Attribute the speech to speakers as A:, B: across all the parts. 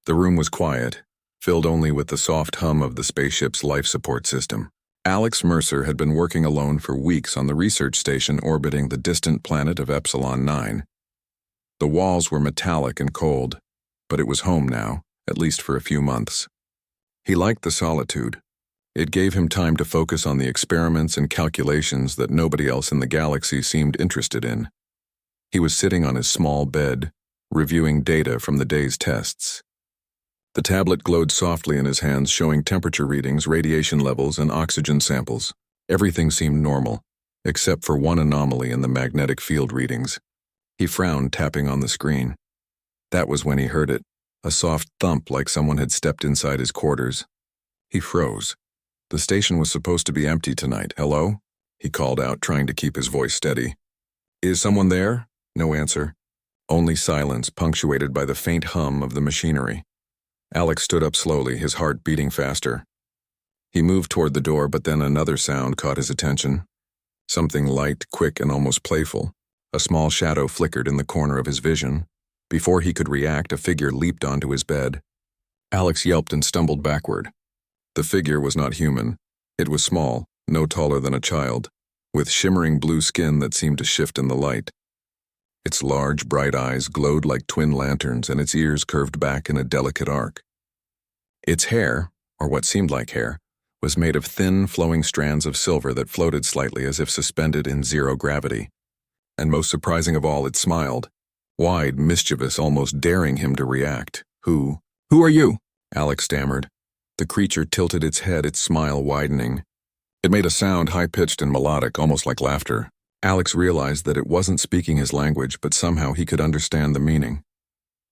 A: The room was quiet, filled only with the soft hum of the spaceship's life support system. Alex Mercer had been working alone for weeks on the research station orbiting the distant planet of Epsilon 9. The walls were metallic and cold, but it was home now, at least for a few months. He liked the solitude. It gave him time to focus on the experiments and calculations that nobody else in the galaxy seemed interested in. He was sitting on his small bed, reviewing data from the day's tests. The tablet glowed softly in his hands, showing temperature readings, radiation levels, and oxygen samples. Everything seemed normal, except for one anomaly in the magnetic field readings. He frowned, tapping on the screen. That was when he heard it, a soft thump like someone had stepped inside his quarters. He froze. The station was supposed to be empty tonight. Hello? He called out, trying to keep his voice steady. Is someone there? No answer. Only silence, punctuated by the faint hum of the machinery. Alex stood up slowly, his heart beating faster. He moved toward the door, but then another sound caught his attention. Something light, quick, and almost playful. A small shadow flickered in the corner of his vision. Before he could react, a figure leaped onto his bed. Alex yelped and stumbled backward. The figure was not human. It was small, no taller than a child, with shimmering blue skin that seemed to shift in the light. Its large, bright eyes glowed like twin lanterns, and its ears curved back in a delicate arc. Its hair, or what seemed like hair, was made of thin, flowing strands of silver that floated slightly as if suspended in zero gravity. And most surprising of all, it smiled, wide, mischievous, almost daring him to react. Who are you? Alex stammered. The creature tilted its head, its smile widening. It made a sound high-pitched and melodic, almost like laughter. Alex realized that it wasn't speaking his language, but somehow he could understand the meaning.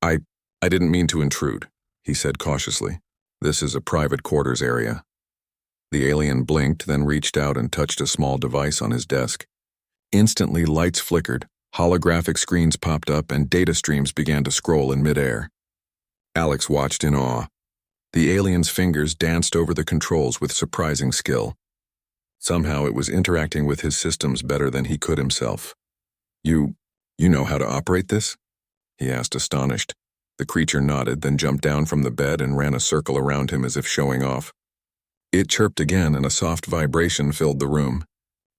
A: I didn't mean to intrude, he said cautiously. This is a private quarters area. The alien blinked, then reached out and touched a small device on his desk. Instantly, lights flickered, holographic screens popped up, and data streams began to scroll in midair. Alex watched in awe. The alien's fingers danced over the controls with surprising skill. Somehow it was interacting with his systems better than he could himself. You know how to operate this? He asked, astonished. The creature nodded, then jumped down from the bed and ran a circle around him as if showing off. It chirped again, and a soft vibration filled the room.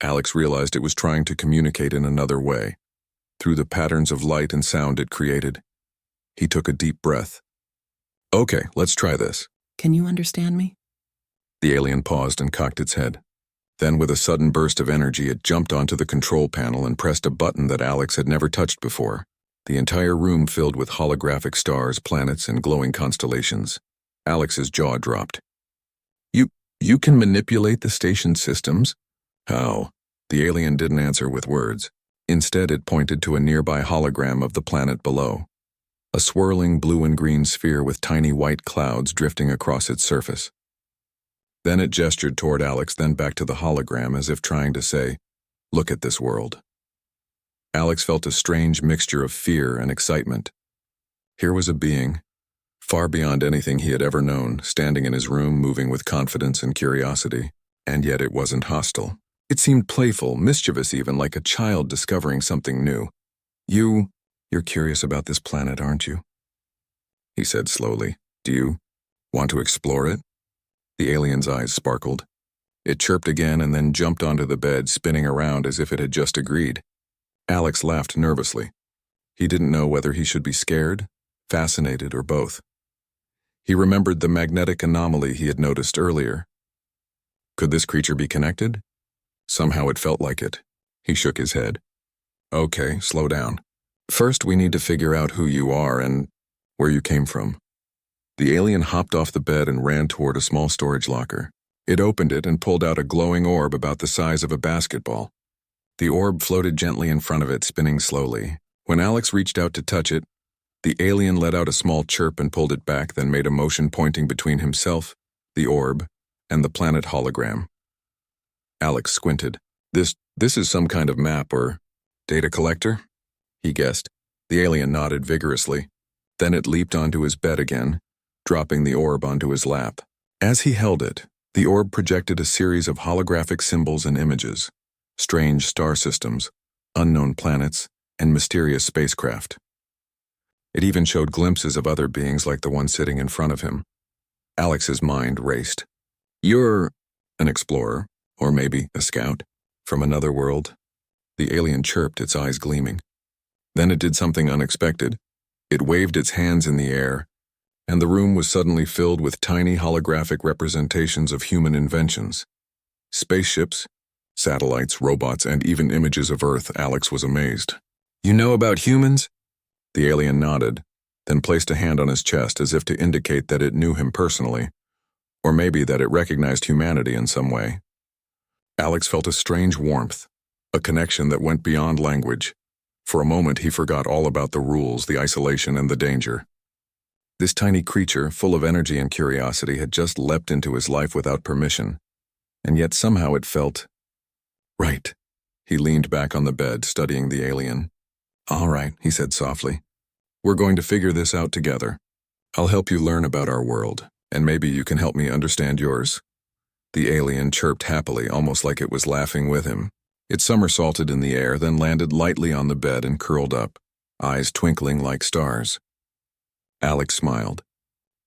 A: Alex realized it was trying to communicate in another way, through the patterns of light and sound it created. He took a deep breath. Okay, let's try this.
B: Can you understand me?
A: The alien paused and cocked its head. Then, with a sudden burst of energy, it jumped onto the control panel and pressed a button that Alex had never touched before. The entire room filled with holographic stars, planets, and glowing constellations. Alex's jaw dropped. You can manipulate the station's systems? How? The alien didn't answer with words. Instead, it pointed to a nearby hologram of the planet below. A swirling blue and green sphere with tiny white clouds drifting across its surface. Then it gestured toward Alex, then back to the hologram as if trying to say, "Look at this world." Alex felt a strange mixture of fear and excitement. Here was a being, far beyond anything he had ever known, standing in his room, moving with confidence and curiosity. And yet it wasn't hostile. It seemed playful, mischievous even, like a child discovering something new. You're curious about this planet, aren't you? He said slowly. Do you want to explore it? The alien's eyes sparkled. It chirped again and then jumped onto the bed, spinning around as if it had just agreed. Alex laughed nervously. He didn't know whether he should be scared, fascinated, or both. He remembered the magnetic anomaly he had noticed earlier. Could this creature be connected? Somehow it felt like it. He shook his head. Okay, slow down. First, we need to figure out who you are and where you came from. The alien hopped off the bed and ran toward a small storage locker. It opened it and pulled out a glowing orb about the size of a basketball. The orb floated gently in front of it, spinning slowly. When Alex reached out to touch it, the alien let out a small chirp and pulled it back, then made a motion pointing between himself, the orb, and the planet hologram. Alex squinted. This is some kind of map or data collector? He guessed. The alien nodded vigorously. Then it leaped onto his bed again, dropping the orb onto his lap. As he held it, the orb projected a series of holographic symbols and images, strange star systems, unknown planets, and mysterious spacecraft. It even showed glimpses of other beings like the one sitting in front of him. Alex's mind raced. You're an explorer, or maybe a scout, from another world? The alien chirped, its eyes gleaming. Then it did something unexpected. It waved its hands in the air, and the room was suddenly filled with tiny holographic representations of human inventions. Spaceships, satellites, robots, and even images of Earth. Alex was amazed. You know about humans? The alien nodded, then placed a hand on his chest as if to indicate that it knew him personally, or maybe that it recognized humanity in some way. Alex felt a strange warmth, a connection that went beyond language. For a moment he forgot all about the rules, the isolation, and the danger. This tiny creature, full of energy and curiosity, had just leapt into his life without permission, and yet somehow it felt right. He leaned back on the bed, studying the alien. All right, he said softly. We're going to figure this out together. I'll help you learn about our world, and maybe you can help me understand yours. The alien chirped happily, almost like it was laughing with him. It somersaulted in the air, then landed lightly on the bed and curled up, eyes twinkling like stars. Alex smiled.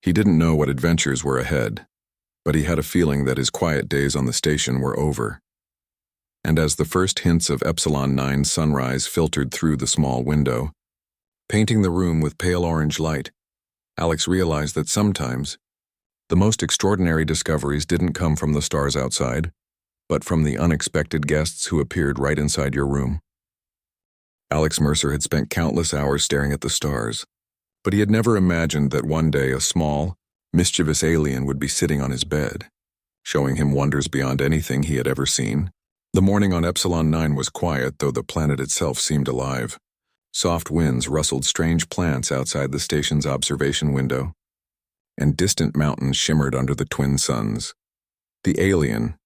A: He didn't know what adventures were ahead, but he had a feeling that his quiet days on the station were over. And as the first hints of Epsilon 9's sunrise filtered through the small window, painting the room with pale orange light, Alex realized that sometimes the most extraordinary discoveries didn't come from the stars outside, but from the unexpected guests who appeared right inside your room. Alex Mercer had spent countless hours staring at the stars, but he had never imagined that one day a small, mischievous alien would be sitting on his bed, showing him wonders beyond anything he had ever seen. The morning on Epsilon 9 was quiet, though the planet itself seemed alive. Soft winds rustled strange plants outside the station's observation window, and distant mountains shimmered under the twin suns. The alien,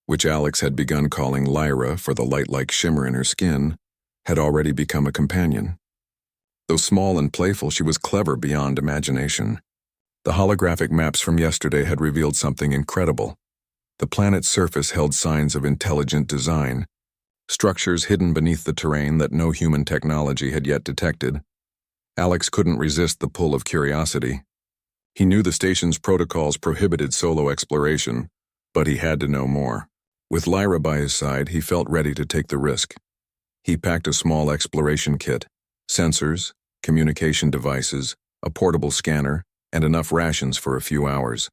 A: which Alex had begun calling Lyra for the light-like shimmer in her skin, had already become a companion. Though small and playful, she was clever beyond imagination. The holographic maps from yesterday had revealed something incredible. The planet's surface held signs of intelligent design, structures hidden beneath the terrain that no human technology had yet detected. Alex couldn't resist the pull of curiosity. He knew the station's protocols prohibited solo exploration, but he had to know more. With Lyra by his side, he felt ready to take the risk. He packed a small exploration kit, sensors, communication devices, a portable scanner, and enough rations for a few hours.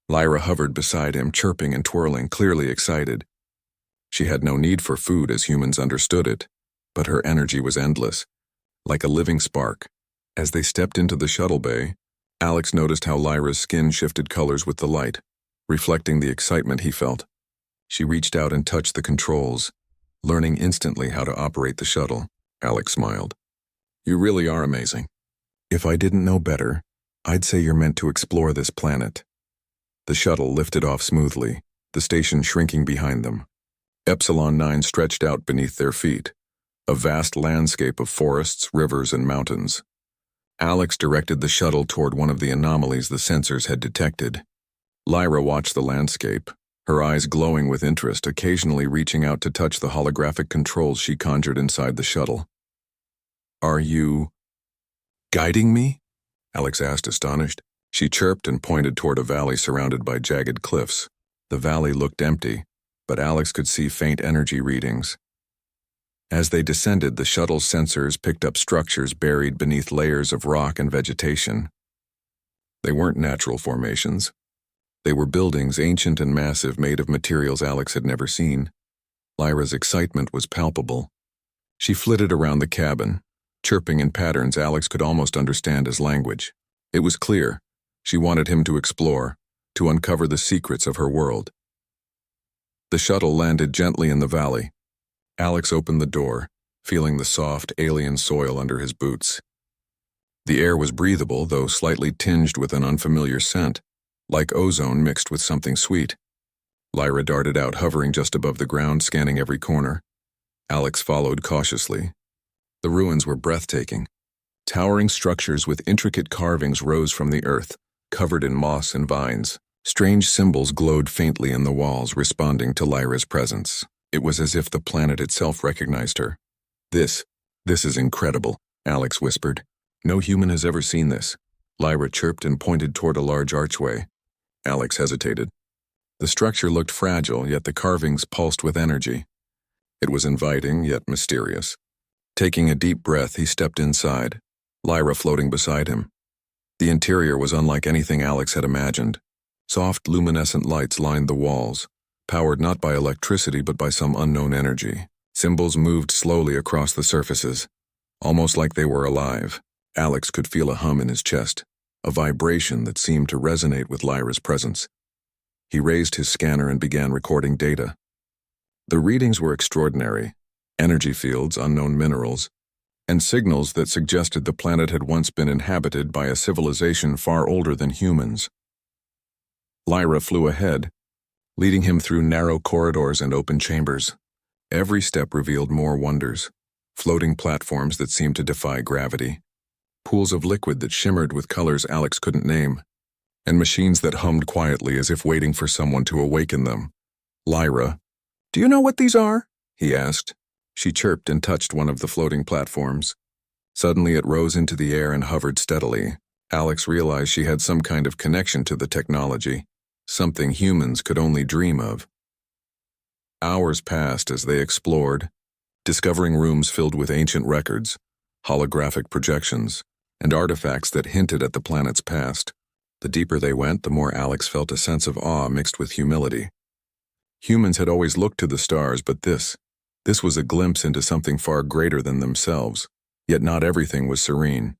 A: Lyra hovered beside him, chirping and twirling, clearly excited. She had no need for food as humans understood it, but her energy was endless, like a living spark. As they stepped into the shuttle bay, Alex noticed how Lyra's skin shifted colors with the light, reflecting the excitement he felt. She reached out and touched the controls, learning instantly how to operate the shuttle. Alex smiled. You really are amazing. If I didn't know better, I'd say you're meant to explore this planet. The shuttle lifted off smoothly, the station shrinking behind them. Epsilon 9 stretched out beneath their feet, a vast landscape of forests, rivers, and mountains. Alex directed the shuttle toward one of the anomalies the sensors had detected. Lyra watched the landscape, her eyes glowing with interest, occasionally reaching out to touch the holographic controls she conjured inside the shuttle. Are you guiding me? Alex asked, astonished. She chirped and pointed toward a valley surrounded by jagged cliffs. The valley looked empty, but Alex could see faint energy readings. As they descended, the shuttle's sensors picked up structures buried beneath layers of rock and vegetation. They weren't natural formations. They were buildings, ancient and massive, made of materials Alex had never seen. Lyra's excitement was palpable. She flitted around the cabin, chirping in patterns Alex could almost understand as language. It was clear. She wanted him to explore, to uncover the secrets of her world. The shuttle landed gently in the valley. Alex opened the door, feeling the soft, alien soil under his boots. The air was breathable, though slightly tinged with an unfamiliar scent, like ozone mixed with something sweet. Lyra darted out, hovering just above the ground, scanning every corner. Alex followed cautiously. The ruins were breathtaking. Towering structures with intricate carvings rose from the earth, covered in moss and vines. Strange symbols glowed faintly in the walls, responding to Lyra's presence. It was as if the planet itself recognized her. This is incredible, Alex whispered. No human has ever seen this. Lyra chirped and pointed toward a large archway. Alex hesitated. The structure looked fragile, yet the carvings pulsed with energy. It was inviting, yet mysterious. Taking a deep breath, he stepped inside, Lyra floating beside him. The interior was unlike anything Alex had imagined. Soft, luminescent lights lined the walls, powered not by electricity but by some unknown energy. Symbols moved slowly across the surfaces, almost like they were alive. Alex could feel a hum in his chest, a vibration that seemed to resonate with Lyra's presence. He raised his scanner and began recording data. The readings were extraordinary: energy fields, unknown minerals, and signals that suggested the planet had once been inhabited by a civilization far older than humans. Lyra flew ahead, leading him through narrow corridors and open chambers. Every step revealed more wonders: floating platforms that seemed to defy gravity, pools of liquid that shimmered with colors Alex couldn't name, and machines that hummed quietly as if waiting for someone to awaken them. "Lyra, do you know what these are?" he asked. She chirped and touched one of the floating platforms. Suddenly it rose into the air and hovered steadily. Alex realized she had some kind of connection to the technology, something humans could only dream of. Hours passed as they explored, discovering rooms filled with ancient records, holographic projections, and artifacts that hinted at the planet's past. The deeper they went, the more Alex felt a sense of awe mixed with humility. Humans had always looked to the stars, but this was a glimpse into something far greater than themselves, yet not everything was serene.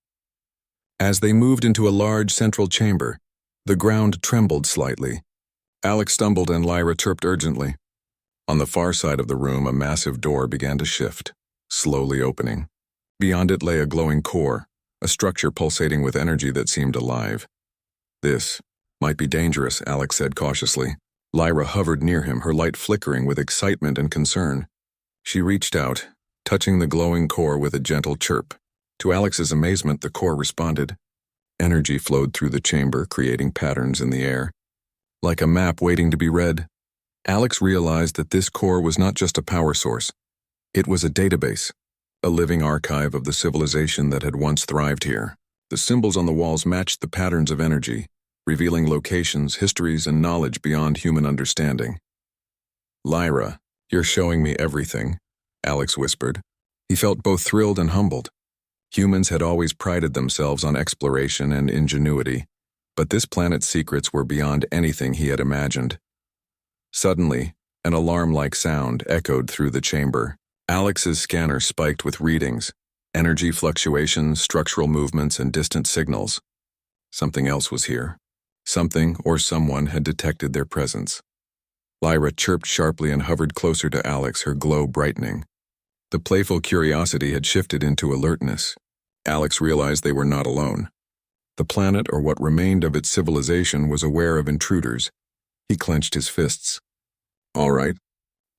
A: As they moved into a large central chamber, the ground trembled slightly. Alex stumbled and Lyra chirped urgently. On the far side of the room, a massive door began to shift, slowly opening. Beyond it lay a glowing core, a structure pulsating with energy that seemed alive. "This might be dangerous," Alex said cautiously. Lyra hovered near him, her light flickering with excitement and concern. She reached out, touching the glowing core with a gentle chirp. To Alex's amazement, the core responded. Energy flowed through the chamber, creating patterns in the air, like a map waiting to be read. Alex realized that this core was not just a power source. It was a database, a living archive of the civilization that had once thrived here. The symbols on the walls matched the patterns of energy, revealing locations, histories, and knowledge beyond human understanding. "Lyra, you're showing me everything," Alex whispered. He felt both thrilled and humbled. Humans had always prided themselves on exploration and ingenuity, but this planet's secrets were beyond anything he had imagined. Suddenly, an alarm-like sound echoed through the chamber. Alex's scanner spiked with readings, energy fluctuations, structural movements, and distant signals. Something else was here. Something or someone had detected their presence. Lyra chirped sharply and hovered closer to Alex, her glow brightening. The playful curiosity had shifted into alertness. Alex realized they were not alone. The planet, or what remained of its civilization, was aware of intruders. He clenched his fists. "All right,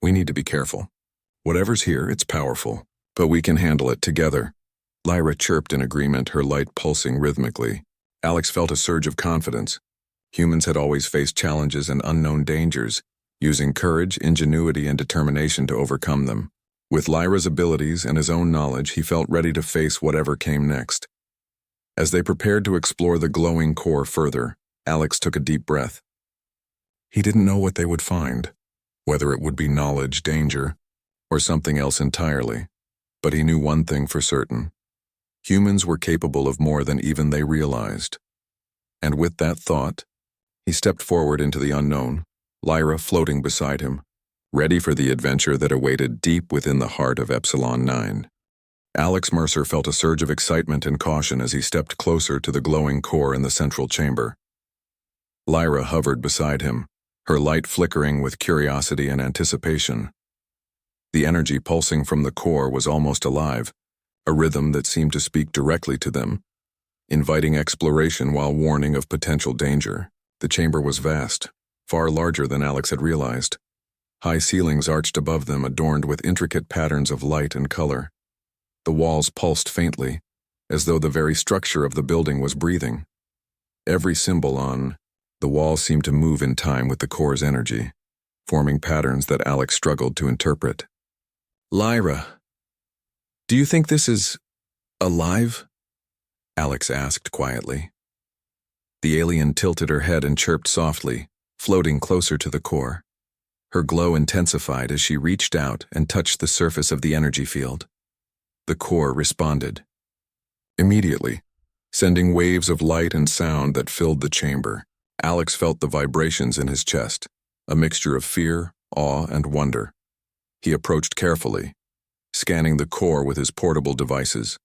A: we need to be careful. Whatever's here, it's powerful, but we can handle it together." Lyra chirped in agreement, her light pulsing rhythmically. Alex felt a surge of confidence. Humans had always faced challenges and unknown dangers, using courage, ingenuity, and determination to overcome them. With Lyra's abilities and his own knowledge, he felt ready to face whatever came next. As they prepared to explore the glowing core further, Alex took a deep breath. He didn't know what they would find, whether it would be knowledge, danger, or something else entirely, but he knew one thing for certain. Humans were capable of more than even they realized. And with that thought, he stepped forward into the unknown, Lyra floating beside him, ready for the adventure that awaited deep within the heart of Epsilon 9. Alex Mercer felt a surge of excitement and caution as he stepped closer to the glowing core in the central chamber. Lyra hovered beside him, her light flickering with curiosity and anticipation. The energy pulsing from the core was almost alive, a rhythm that seemed to speak directly to them, inviting exploration while warning of potential danger. The chamber was vast, far larger than Alex had realized. High ceilings arched above them, adorned with intricate patterns of light and color. The walls pulsed faintly, as though the very structure of the building was breathing. Every symbol on the wall seemed to move in time with the core's energy, forming patterns that Alex struggled to interpret. "Lyra, do you think this is alive?" Alex asked quietly. The alien tilted her head and chirped softly, floating closer to the core. Her glow intensified as she reached out and touched the surface of the energy field. The core responded immediately, sending waves of light and sound that filled the chamber. Alex felt the vibrations in his chest, a mixture of fear, awe, and wonder. He approached carefully, scanning the core with his portable devices.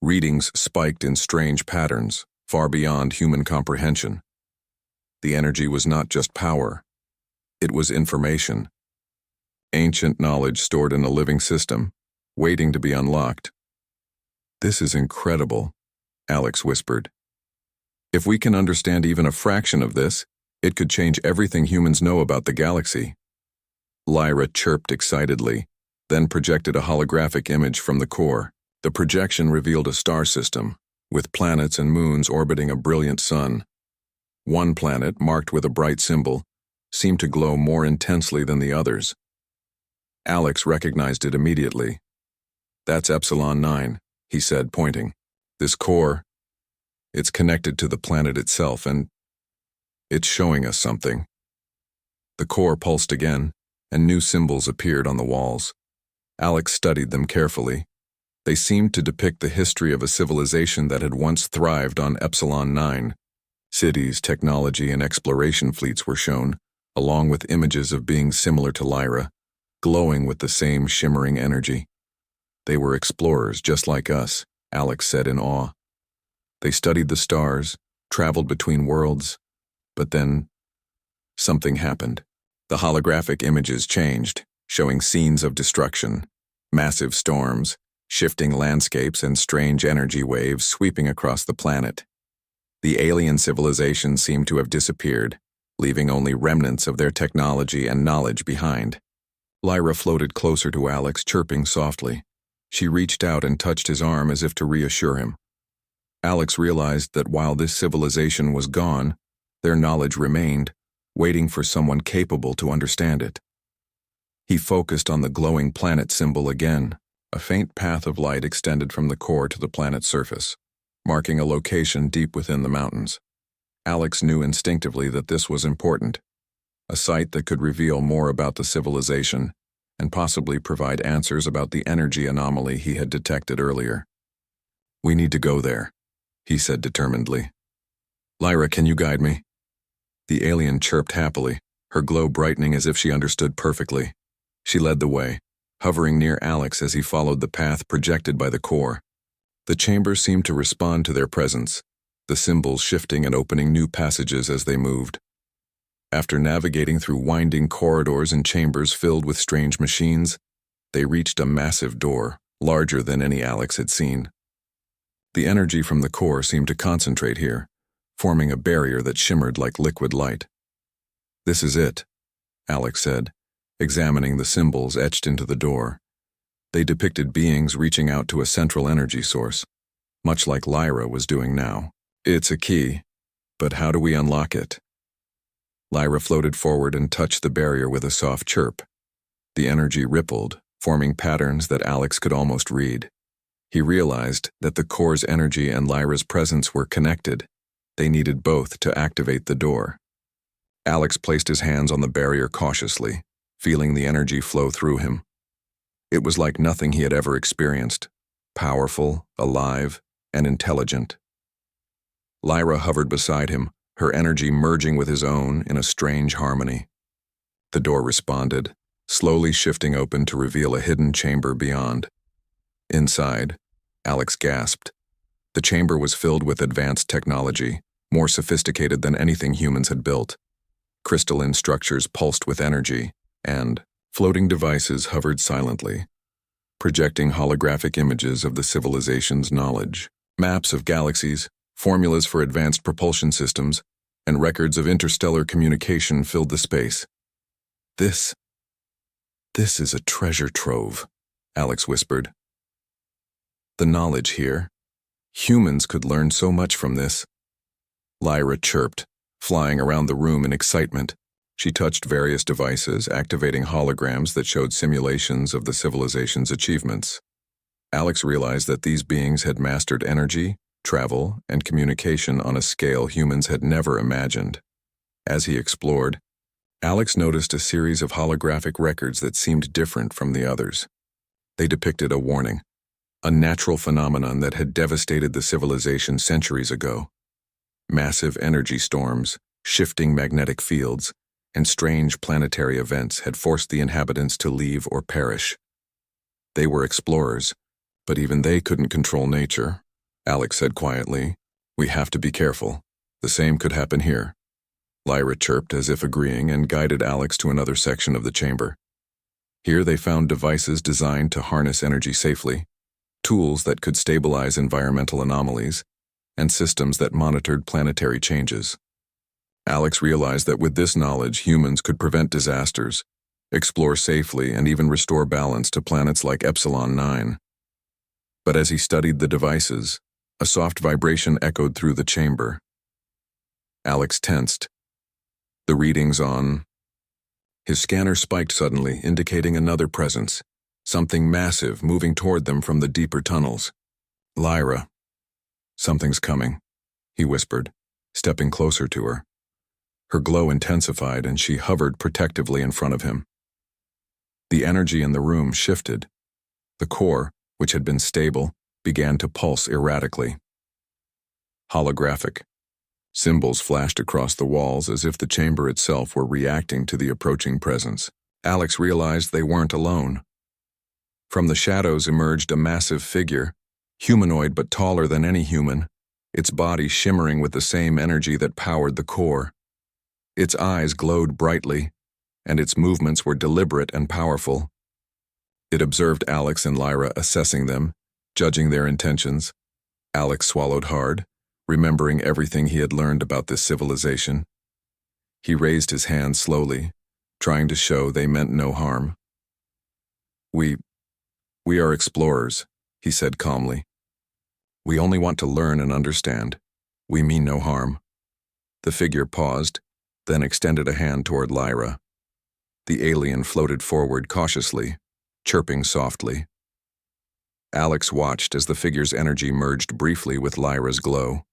A: Readings spiked in strange patterns, far beyond human comprehension. The energy was not just power. It was information. Ancient knowledge stored in a living system, waiting to be unlocked. "This is incredible," Alex whispered. "If we can understand even a fraction of this, it could change everything humans know about the galaxy." Lyra chirped excitedly, then projected a holographic image from the core. The projection revealed a star system, with planets and moons orbiting a brilliant sun. One planet, marked with a bright symbol, seemed to glow more intensely than the others. Alex recognized it immediately. "That's Epsilon 9, he said, pointing. "This core, it's connected to the planet itself, and it's showing us something." The core pulsed again, and new symbols appeared on the walls. Alex studied them carefully. They seemed to depict the history of a civilization that had once thrived on Epsilon 9. Cities, technology, and exploration fleets were shown, along with images of beings similar to Lyra, glowing with the same shimmering energy. "They were explorers just like us," Alex said in awe. "They studied the stars, traveled between worlds, but then something happened. The holographic images changed, showing scenes of destruction, massive storms, shifting landscapes, and strange energy waves sweeping across the planet. The alien civilization seemed to have disappeared, leaving only remnants of their technology and knowledge behind." Lyra floated closer to Alex, chirping softly. She reached out and touched his arm as if to reassure him. Alex realized that while this civilization was gone, their knowledge remained, waiting for someone capable to understand it. He focused on the glowing planet symbol again. A faint path of light extended from the core to the planet's surface, marking a location deep within the mountains. Alex knew instinctively that this was important, a site that could reveal more about the civilization and possibly provide answers about the energy anomaly he had detected earlier. "We need to go there," he said determinedly. "Lyra, can you guide me?" The alien chirped happily, her glow brightening as if she understood perfectly. She led the way, hovering near Alex as he followed the path projected by the core. The chamber seemed to respond to their presence, the symbols shifting and opening new passages as they moved. After navigating through winding corridors and chambers filled with strange machines, they reached a massive door, larger than any Alex had seen. The energy from the core seemed to concentrate here, forming a barrier that shimmered like liquid light. "This is it," Alex said, examining the symbols etched into the door. They depicted beings reaching out to a central energy source, much like Lyra was doing now. "It's a key, but how do we unlock it?" Lyra floated forward and touched the barrier with a soft chirp. The energy rippled, forming patterns that Alex could almost read. He realized that the core's energy and Lyra's presence were connected. They needed both to activate the door. Alex placed his hands on the barrier cautiously, feeling the energy flow through him. It was like nothing he had ever experienced, powerful, alive, and intelligent. Lyra hovered beside him, her energy merging with his own in a strange harmony. The door responded, slowly shifting open to reveal a hidden chamber beyond. Inside, Alex gasped. The chamber was filled with advanced technology, more sophisticated than anything humans had built. Crystalline structures pulsed with energy, and floating devices hovered silently, projecting holographic images of the civilization's knowledge. Maps of galaxies, formulas for advanced propulsion systems, and records of interstellar communication filled the space. This is a treasure trove," Alex whispered. "The knowledge here. Humans could learn so much from this." Lyra chirped, flying around the room in excitement. She touched various devices, activating holograms that showed simulations of the civilization's achievements. Alex realized that these beings had mastered energy, travel, and communication on a scale humans had never imagined. As he explored, Alex noticed a series of holographic records that seemed different from the others. They depicted a warning, a natural phenomenon that had devastated the civilization centuries ago. Massive energy storms, shifting magnetic fields, and strange planetary events had forced the inhabitants to leave or perish. They were explorers, but even they couldn't control nature. Alex said quietly, "We have to be careful. The same could happen here." Lyra chirped as if agreeing and guided Alex to another section of the chamber. Here they found devices designed to harness energy safely, tools that could stabilize environmental anomalies, and systems that monitored planetary changes. Alex realized that with this knowledge, humans could prevent disasters, explore safely, and even restore balance to planets like Epsilon 9. But as he studied the devices, a soft vibration echoed through the chamber. Alex tensed. The readings on... His scanner spiked suddenly, indicating another presence, something massive moving toward them from the deeper tunnels. "Lyra, something's coming," he whispered, stepping closer to her. Her glow intensified and she hovered protectively in front of him. The energy in the room shifted. The core, which had been stable, began to pulse erratically. Holographic. Symbols flashed across the walls as if the chamber itself were reacting to the approaching presence. Alex realized they weren't alone. From the shadows emerged a massive figure, humanoid but taller than any human, its body shimmering with the same energy that powered the core. Its eyes glowed brightly, and its movements were deliberate and powerful. It observed Alex and Lyra assessing them, judging their intentions. Alex swallowed hard, remembering everything he had learned about this civilization. He raised his hand slowly, trying to show they meant no harm. We are explorers," he said calmly. "We only want to learn and understand. We mean no harm." The figure paused, then extended a hand toward Lyra. The alien floated forward cautiously, chirping softly. Alex watched as the figure's energy merged briefly with Lyra's glow.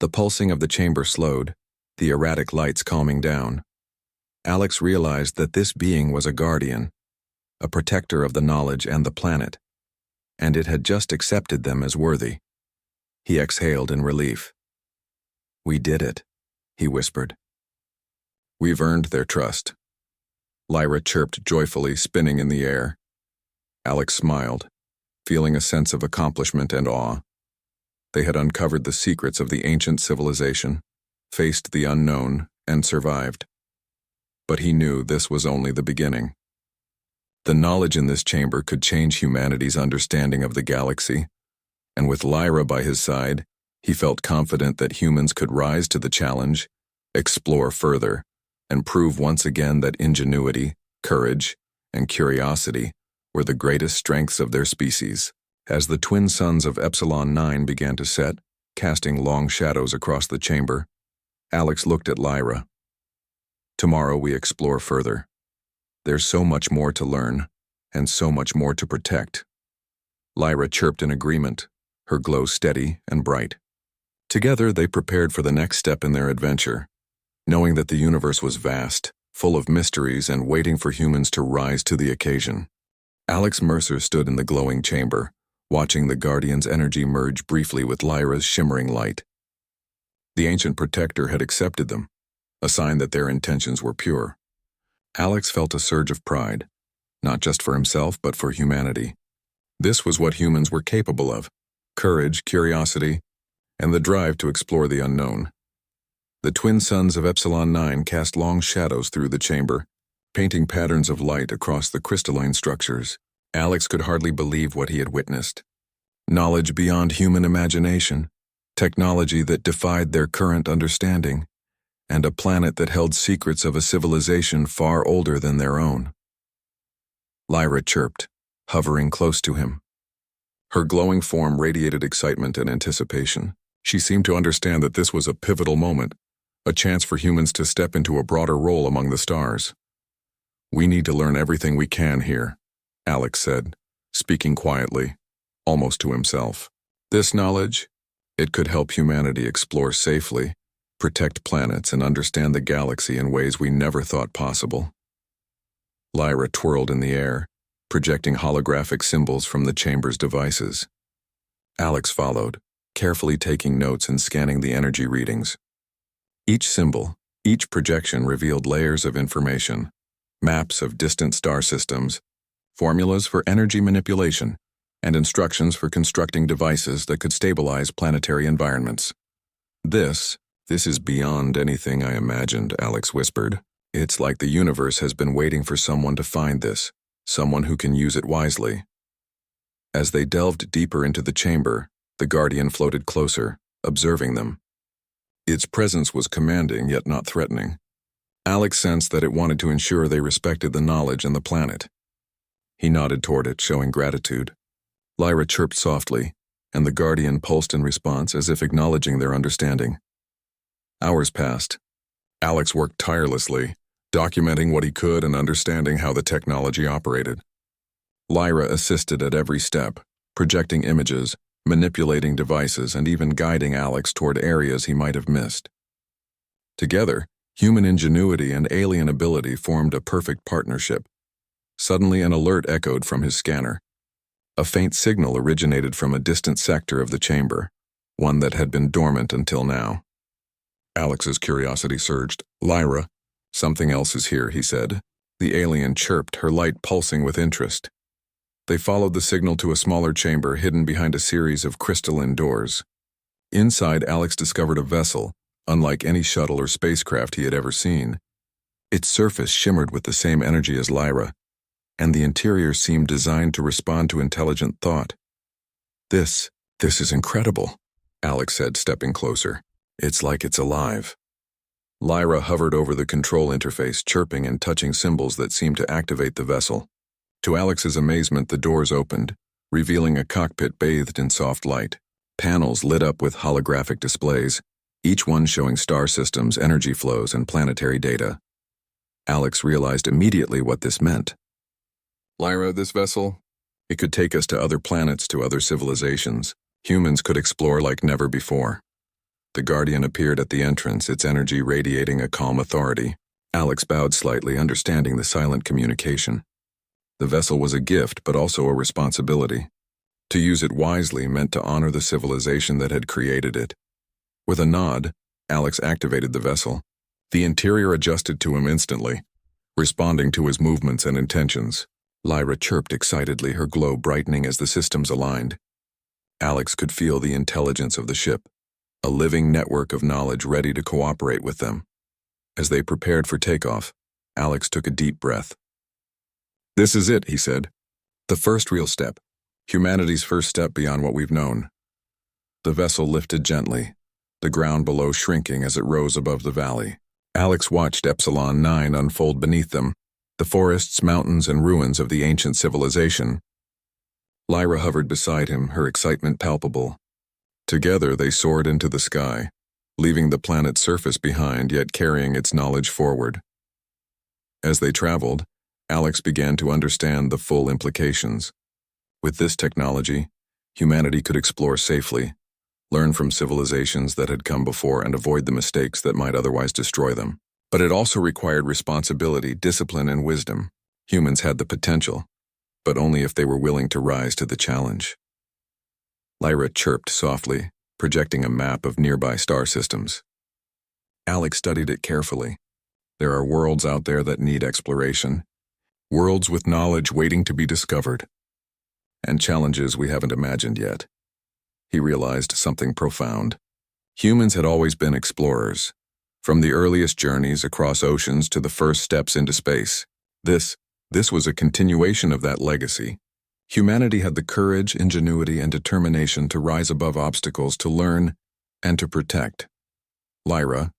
A: The pulsing of the chamber slowed, the erratic lights calming down. Alex realized that this being was a guardian, a protector of the knowledge and the planet, and it had just accepted them as worthy. He exhaled in relief. "We did it," he whispered. "We've earned their trust." Lyra chirped joyfully, spinning in the air. Alex smiled, feeling a sense of accomplishment and awe. They had uncovered the secrets of the ancient civilization, faced the unknown, and survived. But he knew this was only the beginning. The knowledge in this chamber could change humanity's understanding of the galaxy, and with Lyra by his side, he felt confident that humans could rise to the challenge, explore further, and prove once again that ingenuity, courage, and curiosity were the greatest strengths of their species. As the twin suns of Epsilon 9 began to set, casting long shadows across the chamber, Alex looked at Lyra. "Tomorrow we explore further. There's so much more to learn, and so much more to protect." Lyra chirped in agreement, her glow steady and bright. Together they prepared for the next step in their adventure, knowing that the universe was vast, full of mysteries and waiting for humans to rise to the occasion. Alex Mercer stood in the glowing chamber, watching the Guardian's energy merge briefly with Lyra's shimmering light. The ancient protector had accepted them, a sign that their intentions were pure. Alex felt a surge of pride, not just for himself but for humanity. This was what humans were capable of: courage, curiosity, and the drive to explore the unknown. The twin suns of Epsilon 9 cast long shadows through the chamber, painting patterns of light across the crystalline structures. Alex could hardly believe what he had witnessed. Knowledge beyond human imagination, technology that defied their current understanding, and a planet that held secrets of a civilization far older than their own. Lyra chirped, hovering close to him. Her glowing form radiated excitement and anticipation. She seemed to understand that this was a pivotal moment, a chance for humans to step into a broader role among the stars. "We need to learn everything we can here," Alex said, speaking quietly, almost to himself. "This knowledge, It could help humanity explore safely, protect planets, and understand the galaxy in ways we never thought possible. Lyra twirled in the air, projecting holographic symbols from the chamber's devices. Alex followed, carefully taking notes and scanning the energy readings. Each symbol, each projection revealed layers of information, maps of distant star systems, formulas for energy manipulation, and instructions for constructing devices that could stabilize planetary environments. This is beyond anything I imagined, Alex whispered. It's like the universe has been waiting for someone to find this, someone who can use it wisely. As they delved deeper into the chamber, the Guardian floated closer, observing them. Its presence was commanding yet not threatening. Alex sensed that it wanted to ensure they respected the knowledge and the planet. He nodded toward it, showing gratitude. Lyra chirped softly, and the Guardian pulsed in response as if acknowledging their understanding. Hours passed. Alex worked tirelessly, documenting what he could and understanding how the technology operated. Lyra assisted at every step, projecting images, manipulating devices, and even guiding Alex toward areas he might have missed. Together, human ingenuity and alien ability formed a perfect partnership. Suddenly, an alert echoed from his scanner. A faint signal originated from a distant sector of the chamber, one that had been dormant until now. Alex's curiosity surged. "Lyra, something else is here," he said. The alien chirped, her light pulsing with interest. They followed the signal to a smaller chamber hidden behind a series of crystalline doors. Inside, Alex discovered a vessel, unlike any shuttle or spacecraft he had ever seen. Its surface shimmered with the same energy as Lyra, and the interior seemed designed to respond to intelligent thought. This is incredible," Alex said, stepping closer. "It's like it's alive." Lyra hovered over the control interface, chirping and touching symbols that seemed to activate the vessel. To Alex's amazement, the doors opened, revealing a cockpit bathed in soft light. Panels lit up with holographic displays, each one showing star systems, energy flows, and planetary data. Alex realized immediately what this meant. "Lyra, this vessel, it could take us to other planets, to other civilizations. Humans could explore like never before." The Guardian appeared at the entrance, its energy radiating a calm authority. Alex bowed slightly, understanding the silent communication. The vessel was a gift, but also a responsibility. To use it wisely meant to honor the civilization that had created it. With a nod, Alex activated the vessel. The interior adjusted to him instantly, responding to his movements and intentions. Lyra chirped excitedly, her glow brightening as the systems aligned. Alex could feel the intelligence of the ship, a living network of knowledge ready to cooperate with them. As they prepared for takeoff, Alex took a deep breath. "This is it," he said. "The first real step. Humanity's first step beyond what we've known." The vessel lifted gently, the ground below shrinking as it rose above the valley. Alex watched Epsilon 9 unfold beneath them, the forests, mountains, and ruins of the ancient civilization. Lyra hovered beside him, her excitement palpable. Together they soared into the sky, leaving the planet's surface behind, yet carrying its knowledge forward. As they traveled, Alex began to understand the full implications. With this technology, humanity could explore safely, learn from civilizations that had come before, and avoid the mistakes that might otherwise destroy them. But it also required responsibility, discipline, and wisdom. Humans had the potential, but only if they were willing to rise to the challenge. Lyra chirped softly, projecting a map of nearby star systems. Alex studied it carefully. There are worlds out there that need exploration, worlds with knowledge waiting to be discovered, and challenges we haven't imagined yet. He realized something profound. Humans had always been explorers, from the earliest journeys across oceans to the first steps into space. This was a continuation of that legacy. Humanity had the courage, ingenuity, and determination to rise above obstacles, to learn, and to protect. "Lyra,"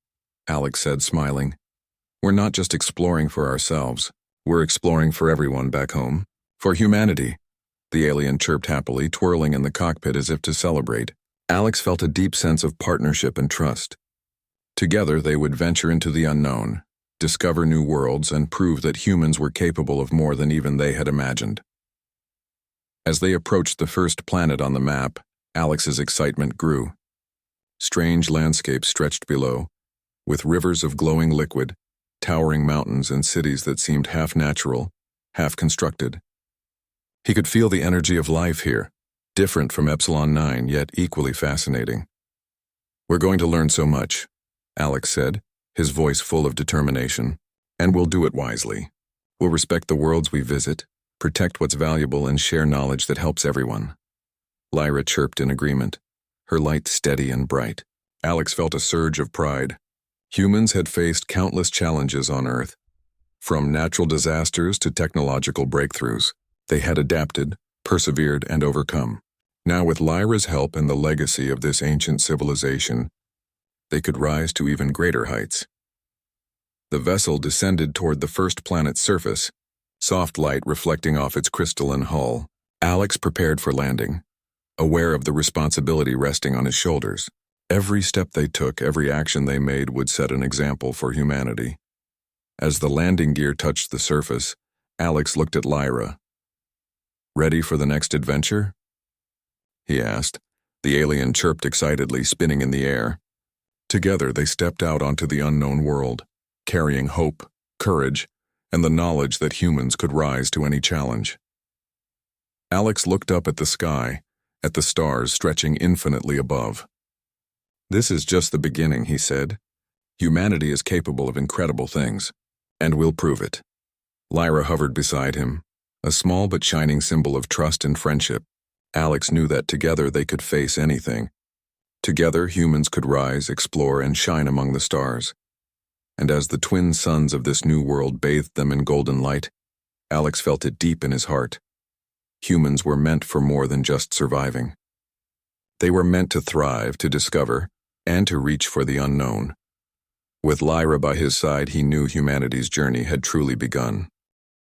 A: Alex said, smiling, "we're not just exploring for ourselves. We're exploring for everyone back home. For humanity." The alien chirped happily, twirling in the cockpit as if to celebrate. Alex felt a deep sense of partnership and trust. Together they would venture into the unknown, discover new worlds, and prove that humans were capable of more than even they had imagined. As they approached the first planet on the map, Alex's excitement grew. Strange landscapes stretched below, with rivers of glowing liquid, towering mountains and cities that seemed half natural, half constructed. He could feel the energy of life here, different from Epsilon 9, yet equally fascinating. "We're going to learn so much," Alex said, his voice full of determination, "and we'll do it wisely. We'll respect the worlds we visit, protect what's valuable, and share knowledge that helps everyone." Lyra chirped in agreement, her light steady and bright. Alex felt a surge of pride. Humans had faced countless challenges on Earth. From natural disasters to technological breakthroughs, they had adapted, persevered, and overcome. Now, with Lyra's help and the legacy of this ancient civilization, they could rise to even greater heights. The vessel descended toward the first planet's surface, soft light reflecting off its crystalline hull. Alex prepared for landing, aware of the responsibility resting on his shoulders. Every step they took, every action they made would set an example for humanity. As the landing gear touched the surface, Alex looked at Lyra. "Ready for the next adventure?" he asked. The alien chirped excitedly, spinning in the air. Together they stepped out onto the unknown world, carrying hope, courage, and the knowledge that humans could rise to any challenge. Alex looked up at the sky, at the stars stretching infinitely above. "This is just the beginning," he said. "Humanity is capable of incredible things, and we'll prove it." Lyra hovered beside him, a small but shining symbol of trust and friendship. Alex knew that together they could face anything. Together, humans could rise, explore, and shine among the stars. And as the twin suns of this new world bathed them in golden light, Alex felt it deep in his heart. Humans were meant for more than just surviving. They were meant to thrive, to discover, and to reach for the unknown. With Lyra by his side, he knew humanity's journey had truly begun.